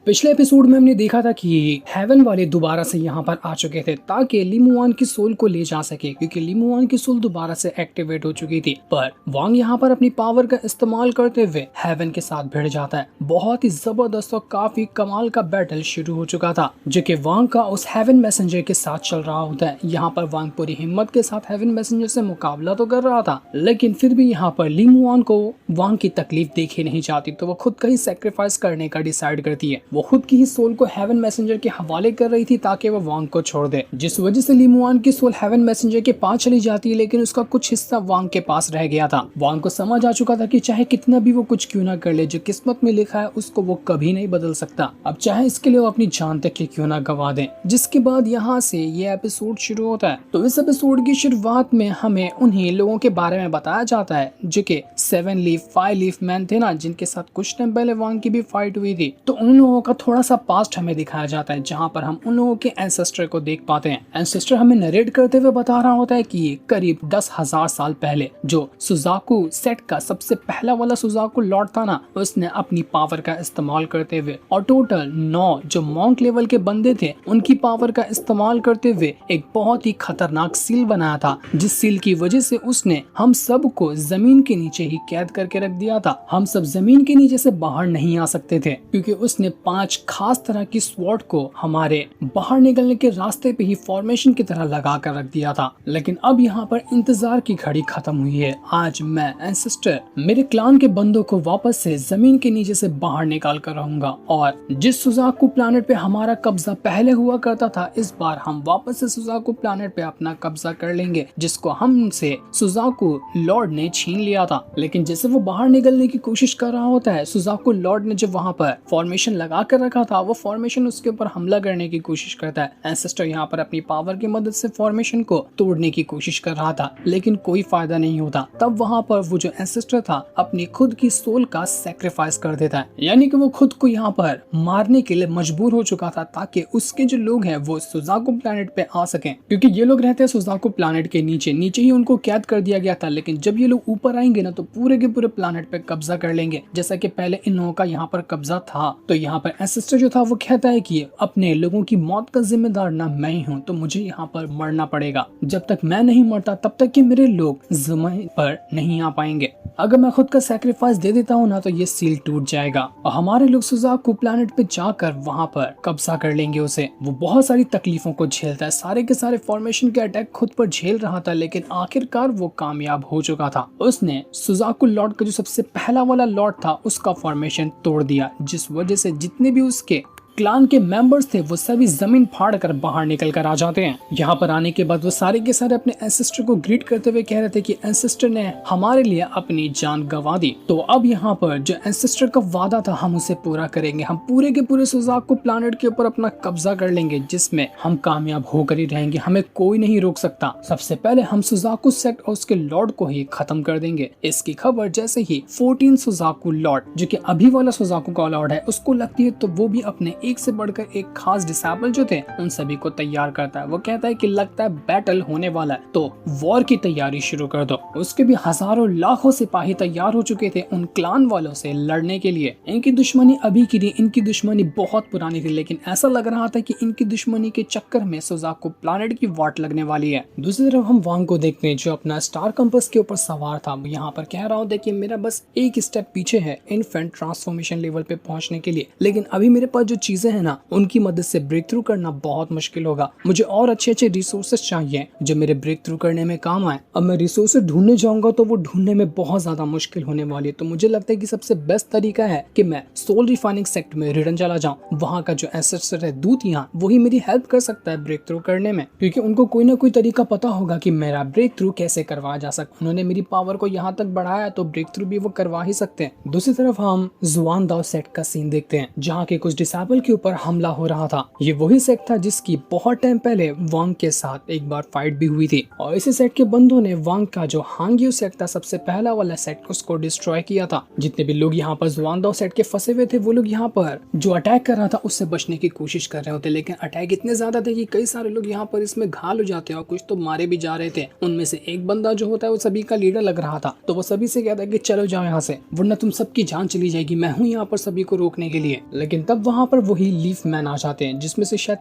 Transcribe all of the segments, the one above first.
पिछले एपिसोड में हमने देखा था कि हेवन वाले दोबारा से यहाँ पर आ चुके थे ताकि लीमुआन की सोल को ले जा सके, क्योंकि लीमुआन की सोल दोबारा से एक्टिवेट हो चुकी थी। पर वांग यहाँ पर अपनी पावर का इस्तेमाल करते हुए हेवन के साथ भिड़ जाता है। बहुत ही जबरदस्त और काफी कमाल का बैटल शुरू हो चुका था जो कि वांग का उस हेवन मैसेंजर के साथ चल रहा होता है। यहाँ पर वांग पूरी हिम्मत के साथ हेवन मैसेंजर से मुकाबला तो कर रहा था, लेकिन फिर भी यहाँ पर लीमुआन को वांग की तकलीफ देखी नहीं जाती, तो वो खुद का ही सेक्रीफाइस करने का डिसाइड करती है। वो खुद की ही सोल को हेवन मैसेंजर के हवाले कर रही थी ताकि वो वांग को छोड़ दे, जिस वजह से लीमुआन की सोल हेवन मैसेंजर के पास चली जाती है, लेकिन उसका कुछ हिस्सा वांग के पास रह गया था। वांग को समझ आ चुका था कि चाहे कितना भी वो कुछ क्यों ना कर ले, जो किस्मत में लिखा है उसको वो कभी नहीं बदल सकता, अब चाहे इसके लिए वो अपनी जान तक की क्यों ना गवा दे। जिसके बाद यहाँ से ये एपिसोड शुरू होता है। तो इस एपिसोड की शुरुआत में हमें उन्हीं लोगों के बारे में बताया जाता है जो कि 7 लीफ 5 लीफ मैन थे ना, जिनके साथ कुछ टाइम पहले वांग की भी फाइट हुई थी। तो उन लोगों का थोड़ा सा पास्ट हमें दिखाया जाता है, जहाँ पर हम उन लोगों के एंसेस्टर को देख पाते हैं। एंसेस्टर हमें नरेट करते हुए बता रहा होता है कि करीब 10,000 साल पहले जो सुजाकू सेट का सबसे पहला वाला सुजाकू लॉर्ड था ना, उसने अपनी पावर का इस्तेमाल करते हुए और टोटल 9 जो मॉन्क लेवल के बंदे थे उनकी पावर का इस्तेमाल करते हुए एक बहुत ही खतरनाक सील बनाया था, जिस सील की वजह से उसने हम सब को जमीन के नीचे ही कैद करके रख दिया था। हम सब जमीन के नीचे से बाहर नहीं आ सकते थे, क्योंकि उसने 5 खास तरह की स्वॉर्ड को हमारे बाहर निकलने के रास्ते पे ही फॉर्मेशन की तरह लगा कर रख दिया था। लेकिन अब यहाँ पर इंतजार की घड़ी खत्म हुई है। आज मैं एंसेस्टर मेरे क्लान के बंदों को वापस से जमीन के नीचे से बाहर निकाल कर रहूंगा, और जिस सुजाकू प्लैनेट पे हमारा कब्जा पहले हुआ करता था, इस बार हम वापस से सुजाकू प्लैनेट पे अपना कब्जा कर लेंगे, जिसको हमसे सुजाकू लॉर्ड ने छीन लिया था। लेकिन जैसे वो बाहर निकलने की कोशिश कर रहा होता है, सुजाकू लॉर्ड ने जो वहाँ पर फॉर्मेशन लगा कर रखा था, वो फॉर्मेशन उसके ऊपर हमला करने की कोशिश करता है। एंसेस्टर यहाँ पर अपनी पावर की मदद से फॉर्मेशन को तोड़ने की कोशिश कर रहा था, लेकिन कोई फायदा नहीं होता। तब वहाँ पर वो जो एंसेस्टर था अपनी खुद की सोल का सैक्रिफाइस कर देता है, यानी कि वो खुद को यहाँ पर मारने के लिए मजबूर हो चुका था ताकि उसके जो लोग हैं वो सुजाकू प्लैनेट पे आ सकें, क्योंकि ये लोग रहते हैं सुजाकू प्लैनेट के नीचे नीचे ही उनको कैद कर दिया गया था। लेकिन जब ये लोग ऊपर आएंगे ना, तो पूरे के पूरे प्लैनेट पे कब्जा कर लेंगे, जैसा कि पहले इन लोगों का यहाँ पर कब्जा था। तो यहाँ पर एंसेस्टर जो था वो कहता है कि अपने लोगों की मौत का जिम्मेदार ना मैं ही हूँ, तो मुझे यहाँ पर मरना पड़ेगा। जब तक मैं नहीं मरता तब तक कि मेरे लोग जमीन पर नहीं आ पाएंगे। अगर मैं खुद का सैक्रिफाइस दे देता हूँ ना, तो ये सील टूट जाएगा और हमारे लोग सुजाकू प्लैनेट पे जाकर वहाँ पर कब्जा कर लेंगे उसे। वो बहुत सारी तकलीफों को झेलता है, सारे के सारे फॉर्मेशन के अटैक खुद पर झेल रहा था, लेकिन आखिरकार वो कामयाब हो चुका था। उसने सुजाकू लॉर्ड का जो सबसे पहला वाला लॉर्ड था उसका फॉर्मेशन तोड़ दिया, जिस वजह से जितने भी उसके क्लान के मेंबर्स थे वो सभी जमीन फाड़ कर बाहर निकल कर आ जाते हैं। यहाँ पर आने के बाद वो सारे के सारे अपने एंसेस्टर को ग्रीट करते हुए कह रहे थे कि एंसेस्टर ने हमारे लिए अपनी जान गंवा दी, तो अब यहाँ पर जो एंसेस्टर का वादा था हम उसे पूरा करेंगे। हम पूरे के पूरे सुजाकू प्लैनेट के ऊपर अपना कब्जा कर लेंगे, जिसमें हम कामयाब होकर ही रहेंगे, हमें कोई नहीं रोक सकता। सबसे पहले हम सुजाकू सेक्ट और उसके लॉर्ड को ही खत्म कर देंगे। इसकी खबर जैसे ही 14 सुजाकू लॉर्ड, जो कि अभी वाला सुजाकू का लॉर्ड है, उसको लगती है, तो वो भी अपने एक से बढ़कर एक खास डिसेबल जो थे उन सभी को तैयार करता है। वो कहता है कि लगता है बैटल होने वाला है, तो वॉर की तैयारी शुरू कर दो। उसके भी हजारों लाखों सिपाही तैयार हो चुके थे उन क्लान वालों से लड़ने के लिए। इनकी दुश्मनी अभी की नहीं, इनकी दुश्मनी बहुत पुरानी थी, लेकिन ऐसा लग रहा था कि इनकी दुश्मनी के चक्कर में सुजाकू प्लैनेट की वाट लगने वाली है। दूसरी तरफ हम वांग को देखते हैं जो अपना स्टार कंपास के ऊपर सवार था। यहाँ पर कह रहा हूँ देखिए मेरा बस एक स्टेप पीछे है इनफेंट ट्रांसफॉर्मेशन लेवल पे पहुंचने के लिए, लेकिन अभी मेरे पास जो चीजें हैं ना, उनकी मदद से ब्रेक थ्रू करना बहुत मुश्किल होगा। मुझे और अच्छे रिसोर्सेस चाहिए जो मेरे ब्रेक थ्रू करने में काम आए। अब मैं रिसोर्सेस ढूंढने जाऊंगा तो वो ढूंढने में बहुत ज्यादा मुश्किल होने वाली है। तो मुझे लगता है कि सबसे बेस्ट तरीका है कि मैं सोल रिफाइनिंग सेक्टर में रिटर्न चला जाऊं। वहां का जो एंसेस्टर है दूत यहाँ, वही मेरी हेल्प कर सकता है ब्रेक थ्रू करने में, क्योंकि उनको कोई ना कोई तरीका पता होगा कि मेरा ब्रेक थ्रू कैसे करवाया जा सकता। उन्होंने मेरी पावर को यहाँ तक बढ़ाया तो ब्रेक थ्रू भी वो करवा ही सकते हैं। दूसरी तरफ हम जुआन दाओ सेट का सीन देखते हैं, जहाँ के कुछ डिसेबल के ऊपर हमला हो रहा था। ये वही सेट था जिसकी बहुत टाइम पहले वांग के साथ एक बार फाइट भी हुई थी, और इसी सेट के बंदों ने वांग का जो हांग्यू सेट था, सबसे पहला वाला सेट, उसको डिस्ट्रॉय किया था। जितने भी लोग यहाँ पर जुआनदाओ सेट के फंसे हुए थे, वो लोग यहाँ पर जो अटैक कर रहा था उससे बचने की कोशिश कर रहे होते, लेकिन अटैक इतने ज्यादा थे कि कई सारे लोग यहाँ पर इसमें घायल हो जाते हैं और कुछ तो मारे भी जा रहे थे। उनमें से एक बंदा जो होता है वो सभी का लीडर लग रहा था, तो वो सभी से कहता है कि चलो जाओ यहाँ से, वरना तुम सबकी जान चली जाएगी, मैं हूँ यहाँ पर सभी को रोकने के लिए। लेकिन तब वहाँ पर वही लीफ मैन आ जाते हैं, जिसमें से शायद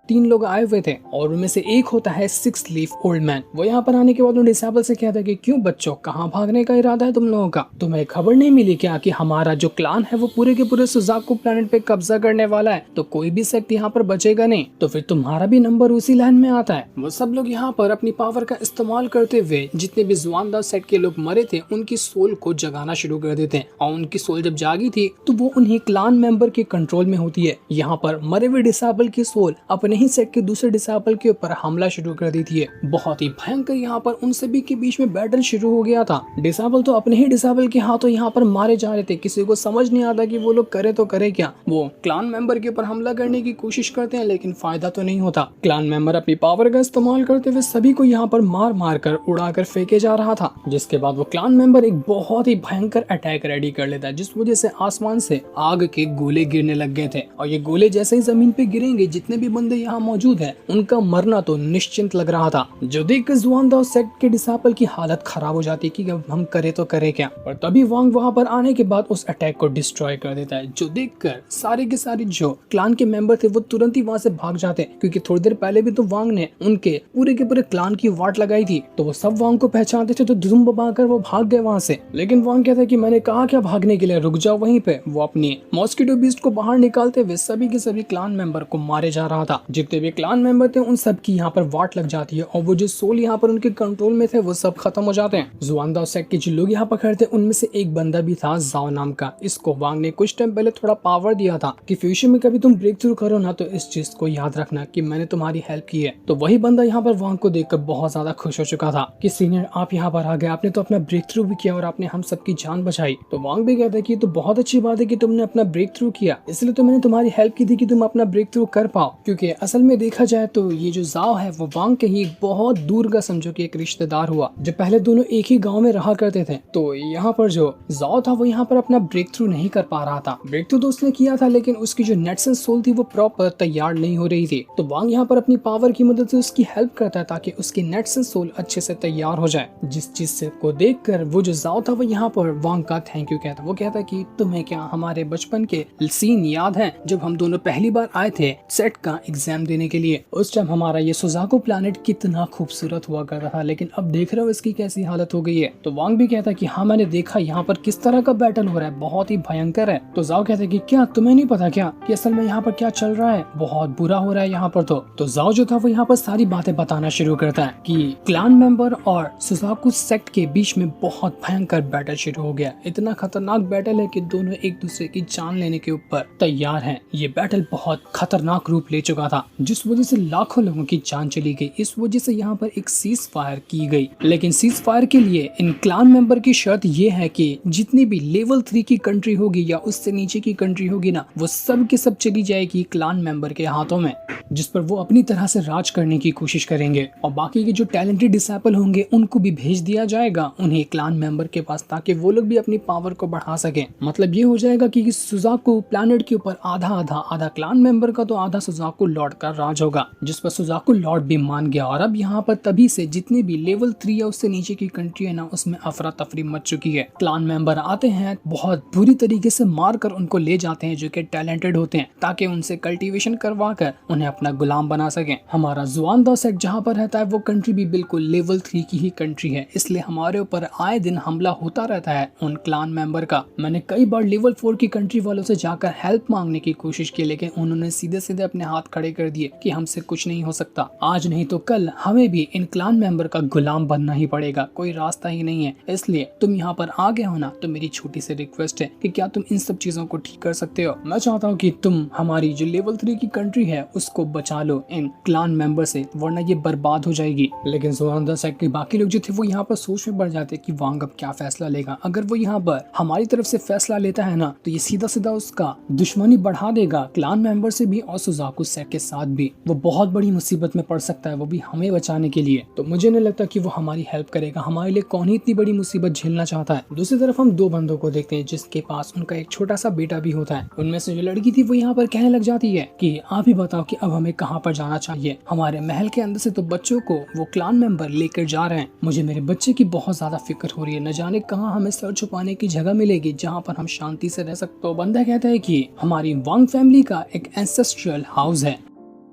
3 लोग आए हुए थे और उनमें से एक होता है 6 लीफ ओल्ड मैन। वो यहाँ पर आने के बाद उन डिसेबल से कहता है कि क्यों बच्चों, कहाँ भागने का इरादा है तुम लोगों का? तुम्हें खबर नहीं मिली क्या कि हमारा जो क्लान है वो पूरे के पूरे सुजाकू प्लेनेट पे कब्जा करने वाला है, तो कोई भी सेक्ट यहाँ पर बचेगा नहीं, तो फिर तुम्हारा भी नंबर उसी लाइन में आता है। वो सब लोग यहाँ पर अपनी पावर का इस्तेमाल करते हुए जितने भी जुआनदा सेक्ट के लोग मरे थे उनकी सोल को जगाना शुरू कर देते हैं, और उनकी सोल जब जागी थी तो वो उन्हीं क्लान मेंबर के कंट्रोल में होती है। यहाँ पर मरे हुए डिसेबल की सोल अपने ही सेट के दूसरे डिसेबल के ऊपर हमला शुरू कर देती है। बहुत ही भयंकर यहाँ पर उन सभी के बीच में बैटल शुरू हो गया था। डिसेबल तो अपने ही डिसेबल के हाथों यहाँ पर मारे जा रहे थे, किसी को समझ नहीं आता कि वो लोग करे तो करे क्या। वो क्लान मेंबर के ऊपर हमला करने की कोशिश करते हैं लेकिन फायदा तो नहीं होता। क्लान मेंबर अपनी पावर का इस्तेमाल करते हुए सभी को यहाँ पर मार मार कर उड़ा कर फेंके जा रहा था, जिसके बाद वो क्लान मेंबर एक बहुत ही भयंकर अटैक रेडी कर लेता है, जिस वजह से आसमान से आग के गोले गिरने लग गए थे, और ये गोले जैसे ही जमीन पे गिरेंगे जितने भी बंदे यहाँ मौजूद है उनका मरना तो निश्चिंत लग रहा था। जो देखकर जुआनदा सेक्ट के डिसेबल की हालत खराब हो जाती है कि अब हम करे तो करे क्या। और तभी वांग वहां पर आने के बाद उस अटैक को डिस्ट्रॉय कर देता है, जो देखकर सारे के सारे जो क्लान के मेंबर थे वो तुरंत ही वहां से भाग जाते हैं, क्योंकि थोड़ी देर पहले भी तो वांग ने उनके पूरे के पूरे क्लान की वाट लगाई थी, तो वो सब वांग को पहचानते थे, तो धुम बबाकर वो भाग गए वहां से। लेकिन वांग कहता है कि मैंने कहा क्या भागने के लिए, रुक जाओ वहीं पे। वो अपनी मॉस्किटो बीस्ट को बाहर निकालते हुए सभी के सभी क्लान मेंबर को मारे जा रहा था। जितने भी क्लान मेंबर थे उन सब की यहाँ पर वाट लग जाती है, और वो जो सोल यहाँ पर उनके कंट्रोल में थे वो सब खत्म हो जाते हैं। जुआनदा सेक्ट के जो लोग यहाँ पर खड़े थे उनमें से एक बंदा भी था जाओ नाम का। इसको वांग ने कुछ टाइम पहले थोड़ा पावर दिया था कि फ्यूचर में कभी तुम ब्रेक थ्रू करो ना तो इस चीज को याद रखना कि मैंने तुम्हारी हेल्प की है। तो वही बंदा यहाँ पर वांग को देखकर बहुत ज्यादा खुश हो चुका था कि सीनियर आप यहाँ पर आ गए, आपने तो अपना ब्रेक थ्रू भी किया और आपने हम सबकी जान बचाई। तो वांग भी कहता है कि तो बहुत अच्छी बात है कि तुमने अपना ब्रेक थ्रू किया, इसलिए तो मैंने तुम्हारी हेल्प की थी कि तुम अपना ब्रेक थ्रू कर पाओ। क्योंकि असल में देखा जाए तो ये जो जाओ है वो वांग के ही बहुत दूर का समझो कि एक रिश्तेदार हुआ, जब पहले दोनों एक ही गांव में रहा करते थे। तो यहाँ पर जो जाओ था वो यहाँ पर अपना ब्रेक थ्रू नहीं कर पा रहा था। ब्रेक थ्रू तो उसने किया था लेकिन उसकी जो नेट्स एंड सोल थी वो प्रॉपर तैयार नहीं हो रही थी। तो वांग यहाँ पर अपनी पावर की मदद से उसकी हेल्प करता है ताकि उसकी नेट्स एंड सोल अच्छे से तैयार हो जाए। जिस चीज से को देख कर वो जो जाओ था वो यहाँ पर वांग का थैंक यू कहता। वो कहता कि तुम्हें क्या हमारे बचपन के सीन याद है जब हम दोनों पहली बार आए थे सेट का एग्जाम देने के लिए? उस टाइम हमारा ये सुजाको प्लैनेट कितना खूबसूरत हुआ करता था, लेकिन अब देख रहे हो इसकी कैसी हालत हो गई है। तो वांग भी कहता है कि हाँ मैंने देखा यहाँ पर किस तरह का बैटल हो रहा है, बहुत ही भयंकर है। तो जाओ कहते हैं कि क्या तुम्हें नहीं पता क्या कि असल में यहाँ पर क्या चल रहा है, बहुत बुरा हो रहा है यहाँ पर। तो जाओ जो था वो यहाँ पर सारी बातें बताना शुरू करता है कि क्लान मेंबर और सुजाकू सेक्ट के बीच में बहुत भयंकर बैटल शुरू हो गया। इतना खतरनाक बैटल है कि दोनों एक दूसरे की जान लेने के ऊपर तैयार हैं। ये बैटल बहुत खतरनाक रूप ले चुका था, जिस वजह से लाखों लोगों की जान चली गई। इस वजह से यहाँ पर एक सीज फायर की गई, लेकिन सीज फायर के लिए इन क्लान मेंबर की शर्त ये है कि जितनी भी लेवल 3 की कंट्री होगी या उससे नीचे की कंट्री होगी ना, वो सब के सब चली जाएगी क्लान मेंबर के हाथों में, जिस पर वो अपनी तरह से राज करने की कोशिश करेंगे। और बाकी के जो टैलेंटेड डिसेबल होंगे उनको भी भेज दिया जाएगा उन्हें क्लान मेंबर के पास, ताकि वो लोग भी अपनी पावर को बढ़ा सके। मतलब ये हो जाएगा कि सुजाकू प्लैनेट के ऊपर आधा क्लान मेंबर का तो आधा सुजाकू लॉर्ड का राज होगा, जिस पर सुजाकू लॉर्ड भी मान गया। और अब यहाँ पर तभी से जितने भी लेवल 3 या उससे नीचे की कंट्री है ना, उसमें अफरा तफरी मच चुकी है। क्लान मेंबर आते हैं, बहुत बुरी तरीके से मार कर उनको ले जाते हैं जो कि टैलेंटेड होते हैं, ताकि उनसे कल्टीवेशन करवा कर उन्हें अपना गुलाम बना सके। हमारा जुआनदा सेक्ट जहाँ पर रहता है वो कंट्री भी बिल्कुल लेवल 3 की ही कंट्री है, इसलिए हमारे ऊपर आए दिन हमला होता रहता है उन क्लान मेंबर का। मैंने कई बार लेवल 4 की कंट्री वालों से जाकर हेल्प मांगने की कोशिश की, लेकिन उन्होंने सीधे सीधे अपने हाथ खड़े कर दिए कि हमसे कुछ नहीं हो सकता, आज नहीं तो कल हमें भी इन क्लान मेंबर का गुलाम बनना ही पड़ेगा, कोई रास्ता ही नहीं है। इसलिए तुम यहाँ पर आ गए हो ना, तो मेरी छोटी सी रिक्वेस्ट है कि क्या तुम इन सब चीजों को ठीक कर सकते हो? मैं चाहता हूँ कि तुम हमारी जो लेवल 3 की कंट्री है उसको बचा लो इन क्लान मेंबर से, वरना ये बर्बाद हो जाएगी। लेकिन जुआनदा सेक्ट के बाकी लोग जो थे वो यहाँ पर सोच में पड़ जाते कि वांग अब क्या फैसला लेगा। अगर वो यहाँ पर हमारी तरफ से फैसला लेता है ना, तो ये सीधा सीधा उसका दुश्मनी बढ़ा देगा क्लान मेंबर से भी और सुजाकू सेक्ट के साथ भी वो बहुत बड़ी मुसीबत में पड़ सकता है, वो भी हमें बचाने के लिए। तो मुझे नहीं लगता कि वो हमारी हेल्प करेगा। हमारे लिए कौन ही इतनी बड़ी मुसीबत झेलना चाहता है। दूसरी तरफ हम दो बंदों को देखते हैं जिसके पास उनका एक छोटा सा बेटा भी होता है। उनमें से जो लड़की थी वो यहाँ पर कहने लग जाती है कि आप ही बताओ कि अब हमें कहाँ पर जाना चाहिए। हमारे महल के अंदर से तो बच्चों को वो क्लान मेंबर लेकर जा रहे हैं। मुझे मेरे बच्चे की बहुत ज्यादा फिक्र हो रही है। न जाने कहाँ हमें सर छुपाने की जगह मिलेगी जहाँ पर हम शांति से रह सकते। तो बंदा कहता है कि हमारी वांग फैमिली का एक एंसेस्ट्रियल हाउस है,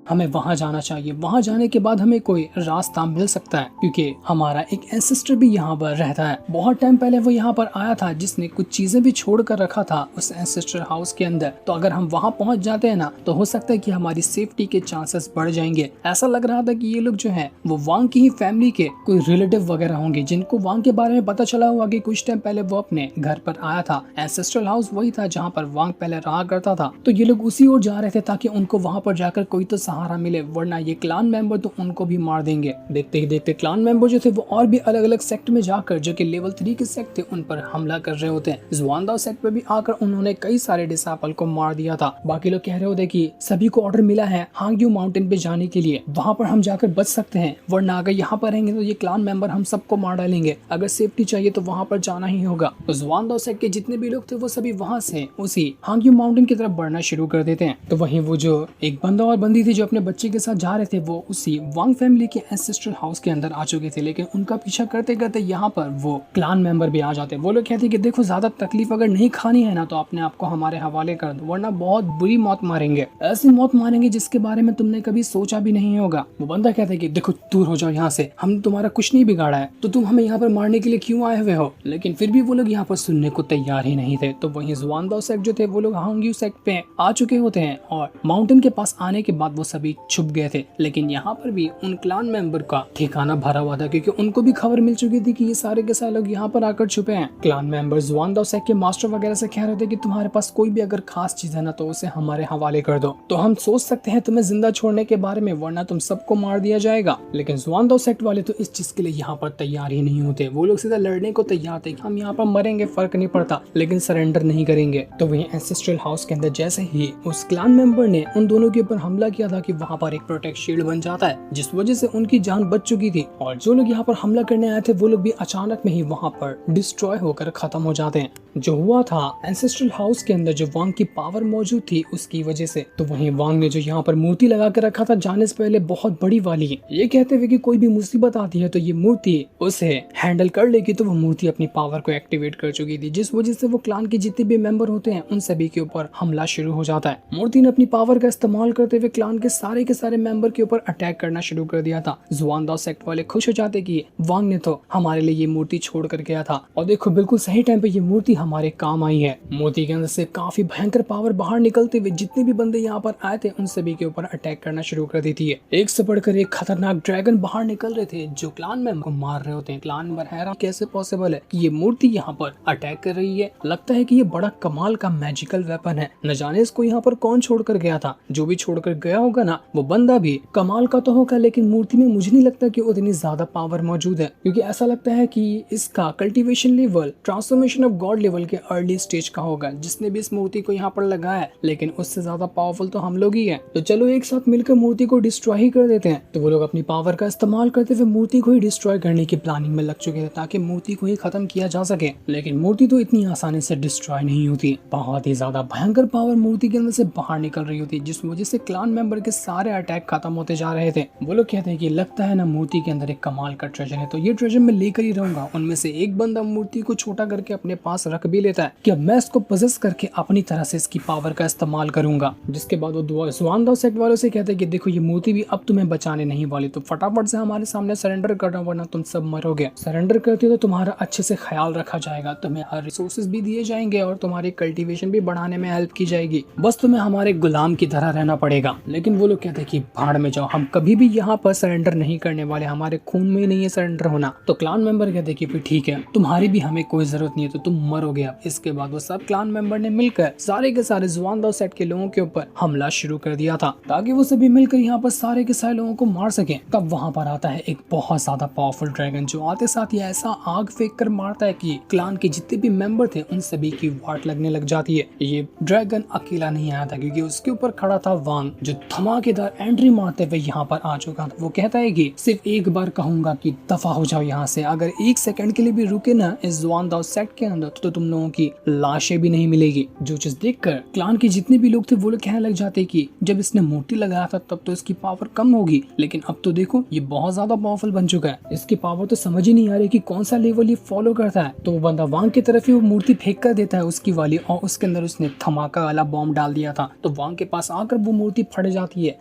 हमें वहां जाना चाहिए। वहां जाने के बाद हमें कोई रास्ता मिल सकता है क्योंकि हमारा एक एंसेस्टर भी यहाँ पर रहता है। बहुत टाइम पहले वो यहाँ पर आया था जिसने कुछ चीजें भी छोड़ कर रखा था उस एंसेस्टर हाउस के अंदर। तो अगर हम वहां पहुंच जाते हैं ना तो हो सकता है कि हमारी सेफ्टी के चांसेस बढ़ जाएंगे। ऐसा लग रहा था कि ये लोग जो है वो वांग की ही फैमिली के कोई रिलेटिव वगैरह होंगे जिनको वांग के बारे में पता चला हुआ कि कुछ टाइम पहले वो अपने घर पर आया था। एंसेस्ट्रल हाउस वही था जहाँ पर वांग पहले रहा करता था। तो ये लोग उसी ओर जा रहे थे ताकि उनको वहां पर जाकर कोई तो सहारा मिले, वरना ये क्लान मेंबर तो उनको भी मार देंगे। देखते ही देखते क्लान मेंबर जो थे वो और भी अलग अलग सेक्ट में जाकर, जो कि लेवल 3 के सेक्ट थे, उन पर हमला कर रहे होते हैं। जुआनदाओ सेक्ट पे भी आकर उन्होंने कई सारे डिसाइपल को मार दिया था। बाकी लोग कह रहे होते कि सभी को ऑर्डर मिला है हांग्यू माउंटेन पे जाने के लिए, वहां पर हम जाकर बच सकते हैं, वरना अगर यहाँ पर रहेंगे तो ये क्लान मेंबर हम सबको मार डालेंगे। अगर सेफ्टी चाहिए तो वहाँ पर जाना ही होगा। तो जुआनदाओ सेक्ट के जितने भी लोग थे वो सभी वहाँ से उसी हांग्यू माउंटेन की तरफ बढ़ना शुरू कर देते हैं। तो वहीं वो जो एक बंदा और बंदी थी जो अपने बच्चे के साथ जा रहे थे वो उसी वांग फैमिली के एंसेस्ट्रल हाउस के अंदर आ चुके थे, लेकिन उनका पीछा करते करते यहाँ पर वो क्लान मेंबर भी आ जाते। वो लोग कहते कि देखो ज्यादा तकलीफ अगर नहीं खानी है ना तो अपने आप को हमारे हवाले कर दो, वरना बहुत बुरी मौत मारेंगे, ऐसी मौत मारेंगे जिसके बारे में तुमने कभी सोचा भी नहीं होगा। वो बंदा कहता है कि देखो दूर हो जाओ यहाँ से, हमने तुम्हारा कुछ नहीं बिगाड़ा है तो तुम हमें यहाँ पर मारने के लिए क्यों आए हुए हो। लेकिन फिर भी वो लोग यहाँ पर सुनने को तैयार ही नहीं थे। तो वहीं जुआनदाओ सेक्ट जो थे वो लोग हांग्यू सेक्ट पे आ चुके होते हैं और माउंटेन के पास आने के बाद वो सभी छुप गए थे। लेकिन यहाँ पर भी उन क्लान मेंबर का ठिकाना भरा हुआ था क्योंकि उनको भी खबर मिल चुकी थी कि ये सारे के सारे लोग यहाँ पर आकर छुपे हैं। क्लान मेंबर जुआनदाओ सेक्ट के मास्टर वगैरह से कह रहे थे कि तुम्हारे पास कोई भी अगर खास चीज है ना तो उसे हमारे हवाले कर दो, तो हम सोच सकते हैं तुम्हें जिंदा छोड़ने के बारे में, वरना तुम सबको मार दिया जाएगा। लेकिन जुआनदाओ सेक्ट वाले तो इस चीज के लिए यहाँ पर तैयार ही नहीं होते। वो लोग सीधा लड़ने को तैयार थे कि हम यहाँ पर मरेंगे फर्क नहीं पड़ता, लेकिन सरेंडर नहीं करेंगे। तो वही एंसेस्ट्रल हाउस के अंदर जैसे ही उस क्लान मेंबर ने उन दोनों के ऊपर हमला किया था कि वहाँ पर एक प्रोटेक्ट शील्ड बन जाता है जिस वजह से उनकी जान बच चुकी थी। और जो लोग यहाँ पर हमला करने आए थे वो लोग भी अचानक में ही वहाँ पर डिस्ट्रॉय होकर खत्म हो जाते हैं। जो हुआ था एंसेस्ट्रल हाउस के अंदर जो वांग की पावर मौजूद थी उसकी वजह से। तो वहीं वांग ने जो यहाँ पर मूर्ति लगा कर रखा था जाने से पहले बहुत बड़ी वाली, ये कहते हुए कि कोई भी मुसीबत आती है तो ये मूर्ति उसे हैंडल कर लेगी। तो वो मूर्ति अपनी पावर को एक्टिवेट कर चुकी थी जिस वजह से वो क्लान के जितने भी मेंबर होते हैं उन सभी के ऊपर हमला शुरू हो जाता है। मूर्ति ने अपनी पावर का इस्तेमाल करते हुए क्लान के सारे मेंबर के ऊपर अटैक करना शुरू कर दिया था। जुआनदाओ सेक्ट वाले खुश हो जाते कि वांग ने तो हमारे लिए ये मूर्ति छोड़ कर गया था और देखो बिल्कुल सही टाइम पे ये मूर्ति हमारे काम आई है। मूर्ति के अंदर से काफी भयंकर पावर बाहर निकलते हुए जितने भी बंदे यहाँ पर आए थे उन सभी के ऊपर अटैक करना शुरू कर देती है। एक से बढ़कर एक खतरनाक ड्रैगन बाहर निकल रहे थे जो क्लान मेंबर को मार रहे होते हैं। क्लान मेंबर हैरान कैसे पॉसिबल है कि ये मूर्ति यहाँ पर अटैक कर रही है, लगता है कि ये बड़ा कमाल का मैजिकल वेपन है, न जाने इसको यहाँ पर कौन छोड़ कर गया था। जो भी छोड़ कर गया होगा ना वो बंदा भी कमाल का तो होगा, लेकिन मूर्ति में मुझे नहीं लगता कि उतनी ज्यादा पावर मौजूद है क्योंकि ऐसा लगता है कि इसका cultivation level transformation of God level के अर्ली स्टेज का होगा। जिसने भी इस मूर्ति को यहाँ पर लगाया है लेकिन उससे ज्यादा पावरफुल तो हम लोग ही हैं। तो चलो एक साथ मिलकर मूर्ति को डिस्ट्रॉय ही कर देते हैं। तो वो लोग अपनी पावर का इस्तेमाल करते हुए मूर्ति को ही डिस्ट्रॉय करने की प्लानिंग में लग चुके थे ताकि मूर्ति को ही खत्म किया जा सके। लेकिन मूर्ति तो इतनी आसानी से डिस्ट्रॉय नहीं होती, बहुत ही ज्यादा भयंकर पावर मूर्ति के अंदर से बाहर निकल रही होती जिस वजह से क्लान मेंबर के सारे अटैक खत्म होते जा रहे थे। वो लोग कहते हैं कि लगता है ना मूर्ति के अंदर एक कमाल का ट्रेजर है तो ये ट्रेजर मैं लेकर ही रहूंगा। उनमें से एक बंदा मूर्ति को छोटा करके अपने पास रख भी लेता है कि अब मैं इसको पोजेस करके अपनी तरह से इसकी पावर का इस्तेमाल करूंगा। जिसके बाद वो जुआनदाओ सेक्ट वालों से कहते हैं कि देखो ये मूर्ति भी अब तुम्हें बचाने नहीं वाली, तो फटाफट से हमारे सामने सरेंडर करना वरना तुम सब मरोगे। सरेंडर करते हो तो तुम्हारा अच्छे से ख्याल रखा जाएगा, तुम्हें हर रिसोर्सेज भी दिए जाएंगे और तुम्हारी कल्टीवेशन भी बढ़ाने में हेल्प की जाएगी, बस तुम्हें हमारे गुलाम की तरह रहना पड़ेगा। लेकिन वो लोग कहते हैं कि भाड़ में जाओ, हम कभी भी यहाँ पर सरेंडर नहीं करने वाले, हमारे खून में ही नहीं है सरेंडर होना। तो क्लान मेंबर कहते हैं कि फिर ठीक है तुम्हारी भी हमें कोई जरूरत नहीं है तो तुम मरोगे अब। इसके बाद वो सब क्लान मेंबर ने मिलकर सारे के सारे जुआनदाओ सेक्ट के लोगों के ऊपर हमला शुरू कर दिया था ताकि वो सभी मिलकर यहाँ पर सारे के सारे लोगों को मार सके। तब वहाँ पर आता है एक बहुत ज्यादा पावरफुल ड्रैगन जो आते साथ ही ऐसा आग फेंक कर मारता है कि क्लान के जितने भी मेंबर थे उन सभी की वाट लगने लग जाती है। ये ड्रैगन अकेला नहीं आया था क्योंकि उसके ऊपर खड़ा था वांग जो धमाकेदार एंट्री मारते हुए यहाँ पर आ चुका था। वो कहता है कि सिर्फ एक बार कहूंगा कि दफा हो जाओ यहाँ से, अगर एक सेकंड के लिए भी रुके ना इस जुआनदाओ सेट के अंदर तो तुम लोगों की लाशें भी नहीं मिलेगी। जो चीज देखकर क्लान के जितने भी लोग थे वो लोग कहने लग जाते कि जब इसने मूर्ति लगाया था तब तो इसकी पावर कम होगी, लेकिन अब तो देखो ये बहुत ज्यादा पावरफुल बन चुका है, इसकी पावर तो समझ ही नहीं आ रही कि कौन सा लेवल ये फॉलो करता है। तो वो बंदा वांग की तरफ ही वो मूर्ति फेंक कर देता है उसकी वाली, और उसके अंदर उसने धमाका वाला बॉम्ब डाल दिया था। तो वांग के पास आकर वो मूर्ति फट जाती है,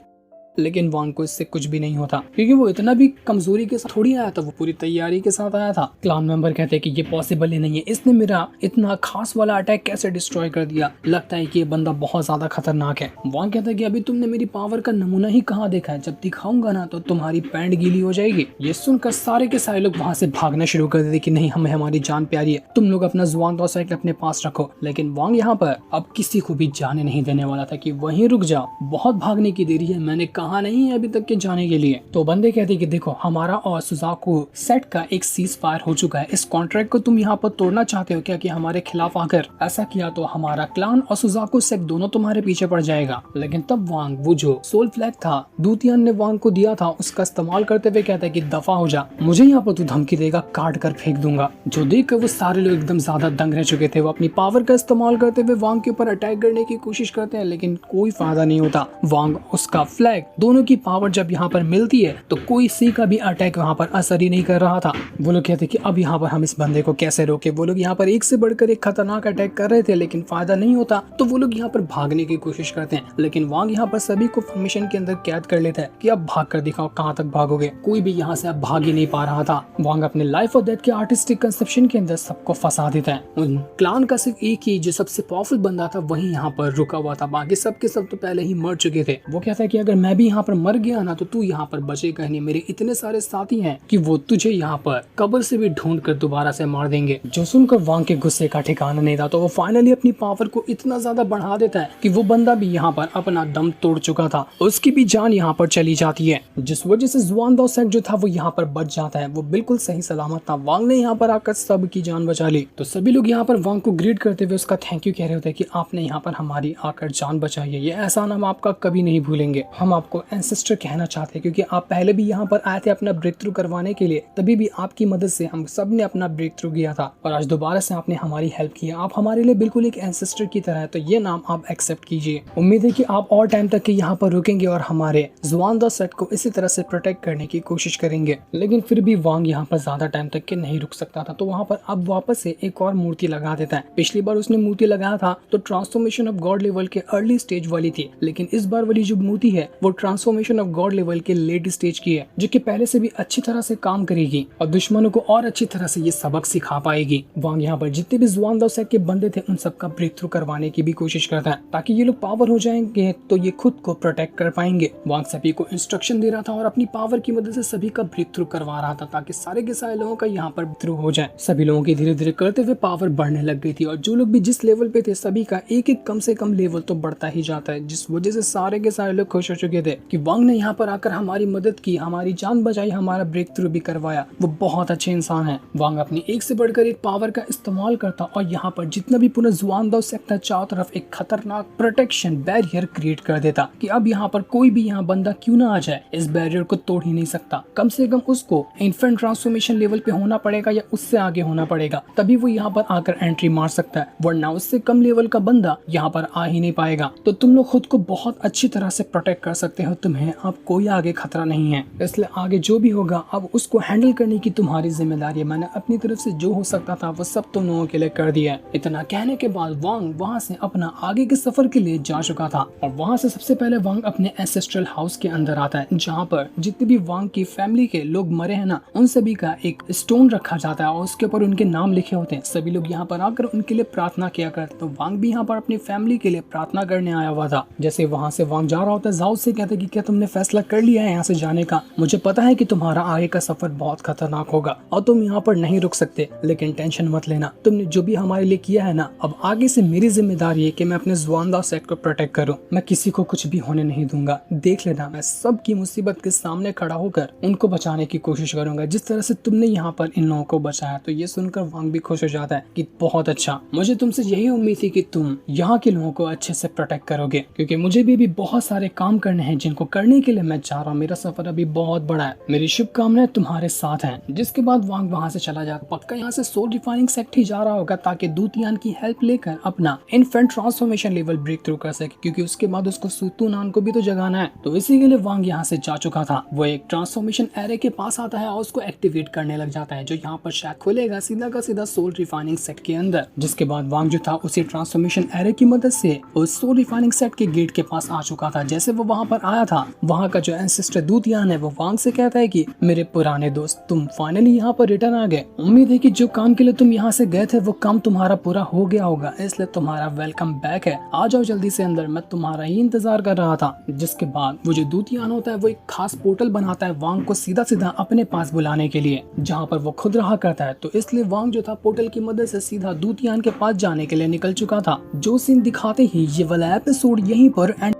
लेकिन वांग को इससे कुछ भी नहीं होता क्योंकि वो इतना भी कमजोरी के साथ थोड़ी आया था, वो पूरी तैयारी के साथ आया था। क्लान मेंबर कहते हैं कि ये पॉसिबल ही नहीं है, इसने मेरा इतना खास वाला अटैक कैसे डिस्ट्रॉय कर दिया, लगता है कि ये बंदा बहुत ज्यादा खतरनाक है। वांग कहता है कि अभी तुमने मेरी पावर का नमूना ही कहाँ देखा है, जब दिखाऊंगा ना तो तुम्हारी पैंट गीली हो जाएगी। ये सुनकर सारे के सारे लोग वहाँ से भागना शुरू कर देते कि नहीं, हमें हमारी जान प्यारी है, तुम लोग अपना जुआनदाओ सेट अपने पास रखो। लेकिन वांग यहाँ पर अब किसी को भी जाने नहीं देने वाला था कि वहीं रुक जाओ, बहुत भागने की देरी है, मैंने कहा नहीं है अभी तक के जाने के लिए। तो बंदे कहते कि देखो हमारा और सुजाको सेट का एक सीज फायर हो चुका है, इस कॉन्ट्रैक्ट को तुम यहाँ पर तोड़ना चाहते हो क्या कि हमारे खिलाफ आकर ऐसा किया तो हमारा क्लान और सुजाको सेट दोनों तुम्हारे पीछे पड़ जाएगा। लेकिन तब वांग वो जो सोल फ्लैग था दूतियान ने वांग को दिया था उसका इस्तेमाल करते हुए कहता है कि दफा हो जा, मुझे यहाँ पर तू धमकी देगा काट कर फेंक दूंगा। जो देखकर वो सारे लोग एकदम ज्यादा दंग रह चुके थे। वो अपनी पावर का इस्तेमाल करते हुए वांग के ऊपर अटैक करने की कोशिश करते हैं लेकिन कोई फायदा नहीं होता। वांग उसका फ्लैग दोनों की पावर जब यहाँ पर मिलती है तो कोई सी का भी अटैक वहाँ पर असर ही नहीं कर रहा था। वो लोग कहते कि अब यहाँ पर हम इस बंदे को कैसे रोके। वो लोग यहाँ पर एक से बढ़कर एक खतरनाक अटैक कर रहे थे लेकिन फायदा नहीं होता, तो वो लोग यहाँ पर भागने की कोशिश करते हैं। लेकिन वांग यहाँ पर सभी को फॉर्मेशन के अंदर कैद कर लेता है कि अब भाग कर दिखाओ कहाँ तक भागोगे। कोई भी यहाँ से अब भाग ही नहीं पा रहा था। वांग अपने लाइफ और डेथ के आर्टिस्टिक कंसेप्शन के अंदर सबको फंसा देता है। उन क्लान का सिर्फ एक ही जो सबसे पावरफुल बंदा था वही यहाँ पर रुका हुआ था, बाकी सबके सब तो पहले ही मर चुके थे। वो कहता है कि अगर मैं भी यहाँ पर मर गया ना तो तू यहाँ पर बचेगा नहीं, मेरे इतने सारे साथी हैं कि वो तुझे यहाँ पर कब्र से भी ढूंढ कर दोबारा से मार देंगे। जो सुनकर वांग के गुस्से का ठिकाना नहीं था तो वो फाइनली अपनी पावर को इतना ज्यादा बढ़ा देता है कि वो बंदा भी यहाँ पर अपना दम तोड़ चुका था, उसकी भी जान यहाँ पर चली जाती है, जिस वजह से जुआनदाओ सेट जो था वो यहाँ पर बच जाता है। वो बिल्कुल सही सलामत था। वांग ने यहाँ पर आकर सबकी जान बचा ली। तो सभी लोग यहाँ पर वांग को ग्रीट करते हुए उसका थैंक यू कह रहे होते हैं कि आपने यहाँ पर हमारी आकर जान बचाई है, ये एहसान हम आपका कभी नहीं भूलेंगे। हम आपको एंसेस्टर कहना चाहते हैं क्योंकि आप पहले भी यहाँ पर आए थे अपना ब्रेक थ्रू करवाने के लिए, तभी भी आपकी मदद से हम सब ने अपना ब्रेक थ्रू किया था और आज दोबारा से आपने हमारी हेल्प की। आप हमारे लिए बिल्कुल एक एंसेस्टर की तरह है, तो ये नाम आप एक्सेप्ट कीजिए। उम्मीद है कि आप और टाइम तक के यहाँ पर रुकेंगे और हमारे जुआनदाओ सेट को इसी तरह से प्रोटेक्ट करने की कोशिश करेंगे। लेकिन फिर भी वांग यहाँ पर ज्यादा टाइम तक के नहीं रुक सकता था, तो वहाँ पर अब वापस से एक और मूर्ति लगा देता है। पिछली बार उसने मूर्ति लगाया था तो ट्रांसफॉर्मेशन ऑफ गॉड लेवल के अर्ली स्टेज वाली थी, लेकिन इस बार वाली जो मूर्ति है वो ट्रांसफॉर्मेशन ऑफ गॉड लेवल के लेट स्टेज की है, जो कि पहले से भी अच्छी तरह से काम करेगी और दुश्मनों को और अच्छी तरह से ये सबक सिखा पाएगी। वांग यहाँ पर जितने भी जुआनदाओ सेट के बंदे थे उन सबका ब्रेक थ्रू करवाने की भी कोशिश करता है ताकि ये लोग पावर हो जाएंगे तो ये खुद को प्रोटेक्ट कर पाएंगे। वांग सभी को इंस्ट्रक्शन दे रहा था और अपनी पावर की मदद से सभी का ब्रेक थ्रू करवा रहा था ताकि सारे के सारे लोगों का यहाँ पर थ्रू हो जाए। सभी लोगों की धीरे धीरे करते हुए पावर बढ़ने लग गई थी और जो लोग भी जिस लेवल पे थे सभी का एक एक कम से कम लेवल तो बढ़ता ही जाता है, जिस वजह से सारे के सारे लोग खुश हो चुके थे कि वांग ने यहाँ पर आकर हमारी मदद की, हमारी जान बचाई, हमारा ब्रेक थ्रू भी करवाया। वो बहुत अच्छे इंसान है। वांग अपनी एक से बढ़कर एक पावर का इस्तेमाल करता और यहाँ पर जितना भी पूरा जुआनदाओ सेट था चारों तरफ एक खतरनाक प्रोटेक्शन बैरियर क्रिएट कर देता कि अब यहाँ पर कोई भी यहाँ बंदा क्यों ना आ जाए, इस बैरियर को तोड़ ही नहीं सकता। कम से कम उसको इन्फेंट ट्रांसफॉर्मेशन लेवल पे होना पड़ेगा या उससे आगे होना पड़ेगा, तभी वो यहाँ पर आकर एंट्री मार सकता है, वरना उससे कम लेवल का बंदा यहाँ पर आ ही नहीं पाएगा। तो तुम लोग खुद को बहुत अच्छी तरह से प्रोटेक्ट कर सकते हो, तुम्हें अब कोई आगे खतरा नहीं है, इसलिए आगे जो भी होगा अब उसको हैंडल करने की तुम्हारी जिम्मेदारी है। मैंने अपनी तरफ से जो हो सकता था वो सब तुम लोगों के लिए कर दिया है। इतना कहने के बाद वांग वहाँ से अपना आगे के सफर के लिए जा चुका था और वहाँ से सबसे पहले वांग अपने एंसेस्ट्रल हाउस के अंदर आता है जहाँ पर जितने भी वांग की फैमिली के लोग मरे हैं ना उन सभी का एक स्टोन रखा जाता है और उसके ऊपर उनके नाम लिखे होते हैं। सभी लोग यहाँ पर आकर उनके लिए प्रार्थना किया करते। तो वांग भी यहाँ पर अपनी फैमिली के लिए प्रार्थना करने आया हुआ था। जैसे वहाँ से वांग जा रहा होता है जाओ से कहते कि क्या तुमने फैसला कर लिया है यहाँ से जाने का? मुझे पता है कि तुम्हारा आगे का सफर बहुत खतरनाक होगा और तुम यहाँ पर नहीं रुक सकते, लेकिन टेंशन मत लेना, तुमने जो भी हमारे लिए किया है ना अब आगे से मेरी जिम्मेदारी है कि मैं अपने जुआनदाओ सेट को प्रोटेक्ट करूँ। मैं किसी को कुछ भी होने नहीं दूंगा, देख लेना मैं सबकी मुसीबत के सामने खड़ा होकर उनको बचाने की कोशिश करूंगा जिस तरह से तुमने यहाँ पर इन लोगों को बचाया। तो ये सुनकर वांग भी खुश हो जाता है कि बहुत अच्छा, मुझे तुमसे यही उम्मीद थी कि तुम यहाँ के लोगों को अच्छे से प्रोटेक्ट करोगे, क्योंकि मुझे भी बहुत सारे काम करने हैं जिनको करने के लिए मैं चाह रहा हूँ। मेरा सफर अभी बहुत बड़ा है, मेरी शुभकामनाएं तुम्हारे साथ हैं। जिसके बाद वांग वहाँ से चला जाता। पक्का यहाँ से सोल रिफाइनिंग सेक्ट ही जा रहा होगा ताकि दूतियान की हेल्प लेकर अपना infant transformation level breakthrough कर सके, क्योंकि उसके बाद उसको सुतुनान को भी तो जगाना है। तो इसी के लिए वांग यहाँ से जा चुका था। वो एक ट्रांसफॉर्मेशन एरे के पास आता है और उसको एक्टिवेट करने लग जाता है, जो यहाँ पर शायद खुलेगा सीधा का सीधा सोल रिफाइनिंग सेट के अंदर। जिसके बाद वांग जो था उसी ट्रांसफॉर्मेशन एरे की मदद से उस सोल रिफाइनिंग सेट के गेट के पास आ चुका था। जैसे वो वहाँ पर आया था, वहाँ का जो एंसेस्टर दूतियान है वो वांग से कहता है कि मेरे पुराने दोस्त, तुम फाइनली यहाँ पर रिटर्न आ गए। उम्मीद है कि जो काम के लिए तुम यहाँ से गए थे वो काम तुम्हारा पूरा हो गया होगा, इसलिए तुम्हारा वेलकम बैक है। आ जाओ जल्दी से अंदर, मैं तुम्हारा ही इंतजार कर रहा था। जिसके बाद वो जो दूतियान होता है वो एक खास पोर्टल बनाता है वांग को सीधा सीधा अपने पास बुलाने के लिए, जहाँ पर वो खुद रहा करता है। तो इसलिए वांग जो था पोर्टल की मदद से सीधा दूतियान के पास जाने के लिए निकल चुका था। जो सीन दिखाते ही ये वाला एपिसोड यहीं पर एंड